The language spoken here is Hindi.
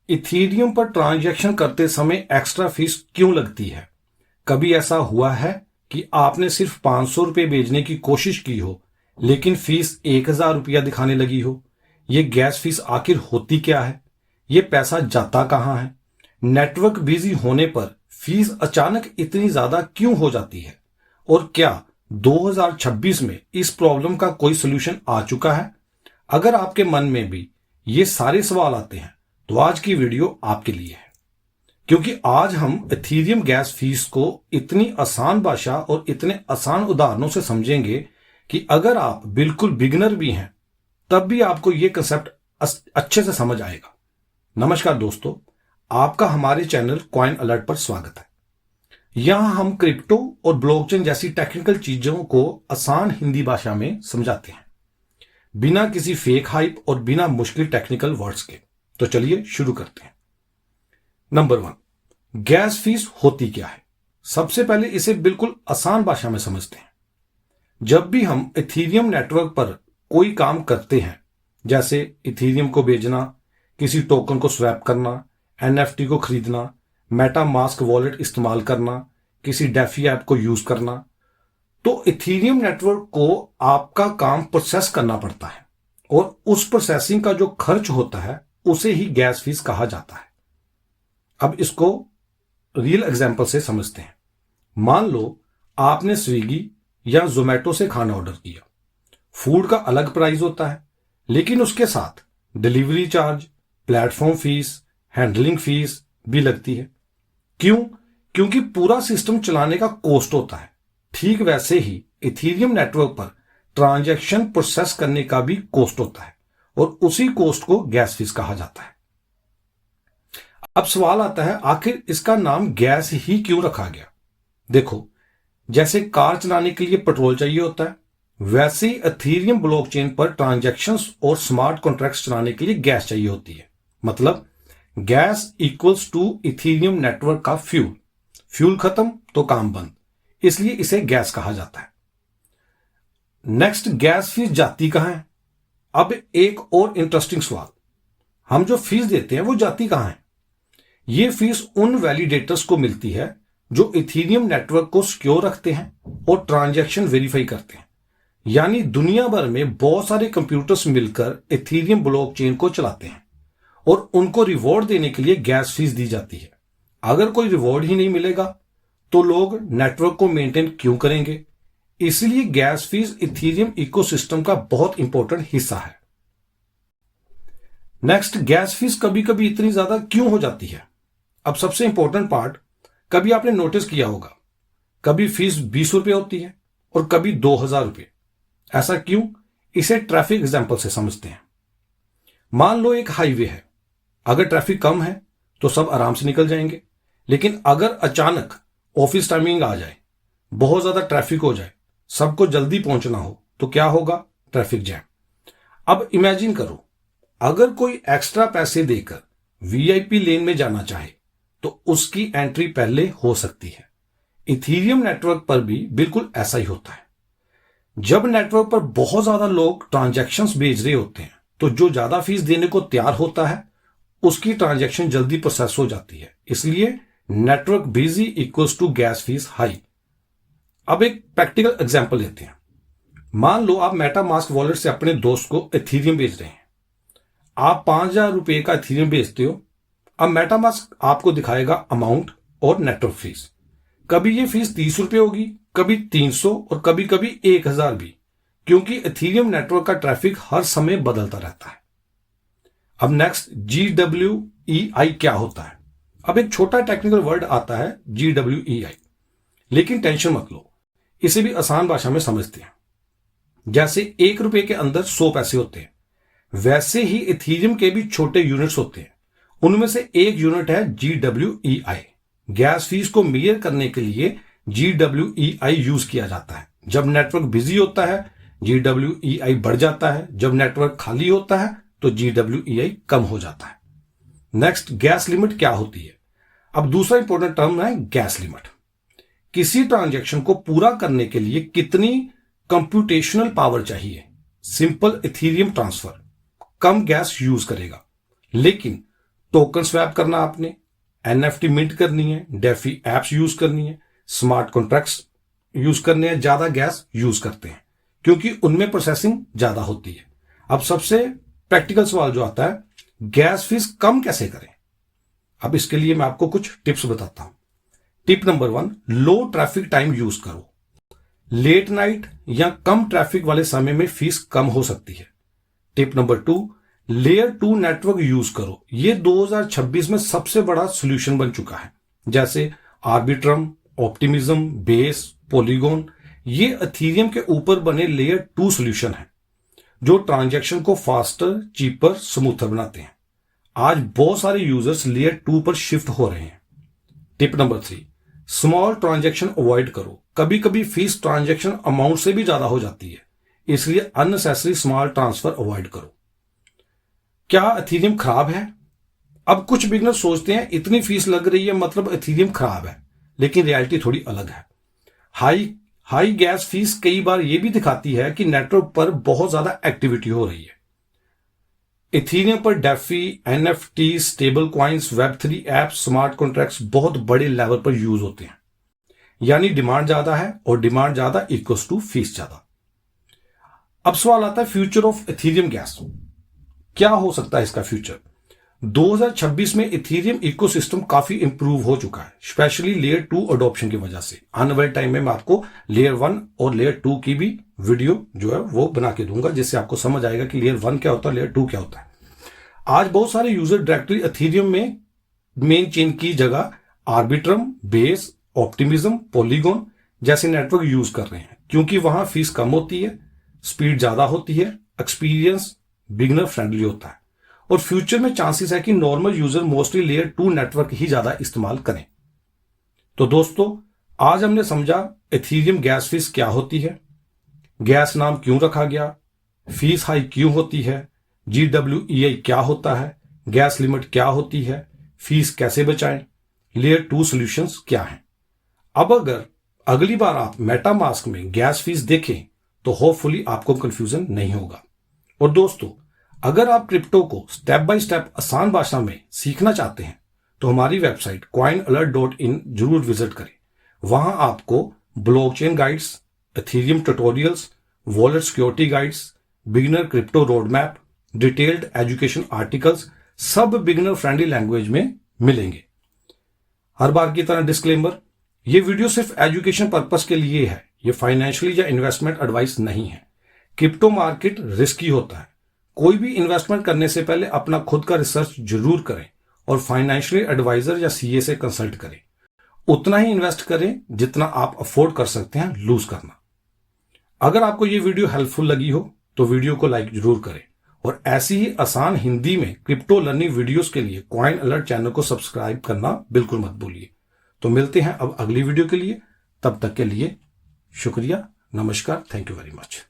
इथीरियम पर ट्रांजैक्शन करते समय एक्स्ट्रा फीस क्यों लगती है? कभी ऐसा हुआ है कि आपने सिर्फ 500 रुपये भेजने की कोशिश की हो लेकिन फीस 1000 रुपया दिखाने लगी हो? ये गैस फीस आखिर होती क्या है? ये पैसा जाता कहां है? नेटवर्क बिजी होने पर फीस अचानक इतनी ज्यादा क्यों हो जाती है? और क्या 2026 में इस प्रॉब्लम का कोई सोल्यूशन आ चुका है? अगर आपके मन में भी ये सारे सवाल आते हैं तो आज की वीडियो आपके लिए है, क्योंकि आज हम इथीरियम गैस फीस को इतनी आसान भाषा और इतने आसान उदाहरणों से समझेंगे कि अगर आप बिल्कुल बिगिनर भी हैं तब भी आपको ये कंसेप्ट अच्छे से समझ आएगा। नमस्कार दोस्तों, आपका हमारे चैनल कॉइन अलर्ट पर स्वागत है। यहां हम क्रिप्टो और ब्लॉकचेन जैसी टेक्निकल चीजों को आसान हिंदी भाषा में समझाते हैं, बिना किसी फेक हाइप और बिना मुश्किल टेक्निकल वर्ड्स के। तो चलिए शुरू करते हैं। नंबर 1, गैस फीस होती क्या है? सबसे पहले इसे बिल्कुल आसान भाषा में समझते हैं। जब भी हम इथीरियम नेटवर्क पर कोई काम करते हैं, जैसे इथीरियम को भेजना, किसी टोकन को स्वैप करना, एनएफटी को खरीदना, मेटा मास्क वॉलेट इस्तेमाल करना, किसी डेफी ऐप को यूज करना, तो इथीरियम नेटवर्क को आपका काम प्रोसेस करना पड़ता है और उस प्रोसेसिंग का जो खर्च होता है उसे ही गैस फीस कहा जाता है। अब इसको रियल एग्जांपल से समझते हैं। मान लो आपने स्विगी या जोमेटो से खाना ऑर्डर किया। फूड का अलग प्राइस होता है, लेकिन उसके साथ delivery charge, platform fees, handling fees भी लगती है। क्यों? क्योंकि पूरा सिस्टम चलाने का कॉस्ट होता है। ठीक वैसे ही इथीरियम नेटवर्क पर ट्रांजैक्शन प्रोसेस करने का भी कॉस्ट होता है और उसी कॉस्ट को गैस फीस कहा जाता है। अब सवाल आता है, आखिर इसका नाम गैस ही क्यों रखा गया? देखो, जैसे कार चलाने के लिए पेट्रोल चाहिए होता है, वैसे ही इथीरियम ब्लॉकचेन पर ट्रांजैक्शंस और स्मार्ट कॉन्ट्रैक्ट्स चलाने के लिए गैस चाहिए होती है। मतलब gas equals to Ethereum network का फ्यूल। फ्यूल खत्म तो काम बंद, इसलिए इसे गैस कहा जाता है। नेक्स्ट, गैस फीस जाती कहां है? अब एक और इंटरेस्टिंग सवाल, हम जो फीस देते हैं वो जाती कहां है? ये फीस उन वैलिडेटर्स को मिलती है जो इथीरियम नेटवर्क को सिक्योर रखते हैं और ट्रांजैक्शन वेरीफाई करते हैं। यानी दुनिया भर में बहुत सारे कंप्यूटर्स मिलकर इथीरियम ब्लॉकचेन को चलाते हैं और उनको रिवॉर्ड देने के लिए गैस फीस दी जाती है। अगर कोई रिवॉर्ड ही नहीं मिलेगा तो लोग नेटवर्क को मेंटेन क्यों करेंगे? इसलिए गैस फीस इथीरियम इकोसिस्टम का बहुत इंपॉर्टेंट हिस्सा है। नेक्स्ट, गैस फीस कभी कभी इतनी ज्यादा क्यों हो जाती है? अब सबसे इंपॉर्टेंट पार्ट, कभी आपने नोटिस किया होगा, कभी फीस 20 रुपये होती है और कभी 2000 रुपये। ऐसा क्यों? इसे ट्रैफिक एग्जांपल से समझते हैं। मान लो एक हाईवे है, अगर ट्रैफिक कम है तो सब आराम से निकल जाएंगे, लेकिन अगर अचानक ऑफिस टाइमिंग आ जाए, बहुत ज्यादा ट्रैफिक हो जाए, सबको जल्दी पहुंचना हो, तो क्या होगा? Traffic jam. अब इमेजिन करो, अगर कोई एक्स्ट्रा पैसे देकर वीआईपी लेन में जाना चाहे तो उसकी एंट्री पहले हो सकती है। इथीरियम नेटवर्क पर भी बिल्कुल ऐसा ही होता है। जब नेटवर्क पर बहुत ज्यादा लोग ट्रांजैक्शंस भेज रहे होते हैं तो जो ज्यादा फीस देने को तैयार होता है उसकी ट्रांजैक्शन जल्दी प्रोसेस हो जाती है, इसलिए network busy equals to gas fees high. अब एक प्रैक्टिकल एग्जांपल लेते हैं। मान लो आप मेटा मास्क वॉलेट से अपने दोस्त को इथीरियम भेज रहे हैं। आप 5000 रुपए का इथीरियम भेजते हो। अब मेटा मास्क आपको दिखाएगा अमाउंट और नेटवर्क फीस। कभी ये फीस 30 रुपए होगी, कभी 300 और कभी कभी 1000 भी, क्योंकि इथीरियम नेटवर्क का ट्रैफिक हर समय बदलता रहता है। अब नेक्स्ट, GWEI क्या होता है? अब एक छोटा टेक्निकल वर्ड आता है GWEI, लेकिन टेंशन मत लो, इसे भी आसान भाषा में समझते हैं। जैसे 1 रुपए के अंदर 100 पैसे होते हैं, वैसे ही इथीरियम के भी छोटे यूनिट्स होते हैं। उनमें से एक यूनिट है GWEI। गैस फीस को मेजर करने के लिए GWEI यूज किया जाता है। जब नेटवर्क बिजी होता है GWEI बढ़ जाता है, जब नेटवर्क खाली होता है तो GWEI कम हो जाता है। नेक्स्ट, गैस लिमिट क्या होती है? अब दूसरा इंपॉर्टेंट टर्म है गैस लिमिट। किसी ट्रांजैक्शन को पूरा करने के लिए कितनी कंप्यूटेशनल पावर चाहिए? सिंपल इथीरियम ट्रांसफर कम गैस यूज करेगा, लेकिन टोकन स्वैप करना आपने, एनएफटी मिंट करनी है, डेफी एप्स यूज करनी है, स्मार्ट कॉन्ट्रैक्ट्स यूज करने हैं, ज्यादा गैस यूज करते हैं क्योंकि उनमें प्रोसेसिंग ज्यादा होती है। अब सबसे प्रैक्टिकल सवाल जो आता है, गैस फीस कम कैसे करें? अब इसके लिए मैं आपको कुछ टिप्स बताता हूं। टिप नंबर 1, लो ट्रैफिक टाइम यूज करो। लेट नाइट या कम ट्रैफिक वाले समय में फीस कम हो सकती है। Tip number 2, layer 2 network use करो। ये 2026 में सबसे बड़ा सॉल्यूशन बन चुका है, जैसे आर्बिट्रम, ऑप्टिमिज्म, बेस, पॉलीगॉन। ये एथेरियम के ऊपर बने लेयर 2 सॉल्यूशन है जो ट्रांजैक्शन को फास्टर, चीपर, स्मूथर बनाते हैं। आज बहुत सारे यूजर्स लेयर 2 पर शिफ्ट हो रहे हैं। Tip number 3, small transaction avoid करो। कभी कभी फीस ट्रांजैक्शन अमाउंट से भी ज्यादा हो जाती है, इसलिए अननेसेसरी स्मॉल ट्रांसफर अवॉइड करो। क्या एथेरियम खराब है? अब कुछ बिगनर सोचते हैं इतनी फीस लग रही है मतलब एथेरियम खराब है, लेकिन रियलिटी थोड़ी अलग है। हाई गैस फीस कई बार यह भी दिखाती है कि नेटवर्क पर बहुत ज्यादा एक्टिविटी हो रही है। एथेरियम पर DeFi, NFT, stable coins, Web3 apps, smart contracts बहुत बड़े लेवल पर यूज होते हैं, यानी डिमांड ज्यादा है और डिमांड ज्यादा इक्वल्स टू फीस ज्यादा। अब सवाल आता है फ्यूचर ऑफ एथेरियम गैस, क्या हो सकता है इसका फ्यूचर? 2026 में एथेरियम इकोसिस्टम काफी इंप्रूव हो चुका है, स्पेशली लेयर 2 अडॉप्शन की वजह से। आने वाले टाइम में मैं आपको लेयर 1 और लेयर 2 की भी वीडियो जो है वो बना के दूंगा, जिससे आपको समझ आएगा कि लेयर 1 क्या होता है, लेयर 2 क्या होता है। आज बहुत सारे यूजर डायरेक्टली एथेरियम में मेन चेन की जगह आर्बिट्रम, बेस, ऑप्टिमिज्म, पॉलीगॉन जैसे नेटवर्क यूज कर रहे हैं, क्योंकि वहां फीस कम होती है, स्पीड ज्यादा होती है, एक्सपीरियंस बिगनर फ्रेंडली होता है, और फ्यूचर में चांसेस है कि normal user mostly layer 2 network ही ज्यादा इस्तेमाल करें। तो दोस्तों, आज हमने समझा एथेरियम गैस फीस क्या होती है, गैस नाम क्यों रखा गया, फीस हाई क्यों होती है, GWEI क्या होता है, गैस लिमिट क्या होती है, फीस कैसे बचाएं, लेयर 2 सॉल्यूशंस क्या हैं। अब अगर अगली बार आप मेटामास्क में गैस फीस देखें तो होपफुली आपको कंफ्यूजन नहीं होगा। और दोस्तों, अगर आप क्रिप्टो को स्टेप बाय स्टेप आसान भाषा में सीखना चाहते हैं तो हमारी वेबसाइट coinalert.in जरूर विजिट करें। वहां आपको blockchain guides, Ethereum tutorials, wallet security guides, beginner crypto road map, detailed education articles सब बिगिनर फ्रेंडली लैंग्वेज में मिलेंगे। हर बार की तरह डिस्क्लेमर, ये वीडियो सिर्फ एजुकेशन पर्पस के लिए है, ये फाइनेंशियली या इन्वेस्टमेंट एडवाइस नहीं है। क्रिप्टो मार्केट रिस्की होता है, कोई भी इन्वेस्टमेंट करने से पहले अपना खुद का रिसर्च जरूर करें और फाइनेंशियल एडवाइजर या सीए से कंसल्ट करें। उतना ही इन्वेस्ट करें जितना आप अफोर्ड कर सकते हैं लूज करना। अगर आपको ये वीडियो हेल्पफुल लगी हो तो वीडियो को लाइक जरूर करें, और ऐसी ही आसान हिंदी में क्रिप्टो लर्निंग वीडियोस के लिए कॉइन अलर्ट चैनल को सब्सक्राइब करना बिल्कुल मत भूलिए। तो मिलते हैं अब अगली वीडियो के लिए, तब तक के लिए शुक्रिया, नमस्कार, थैंक यू वेरी मच।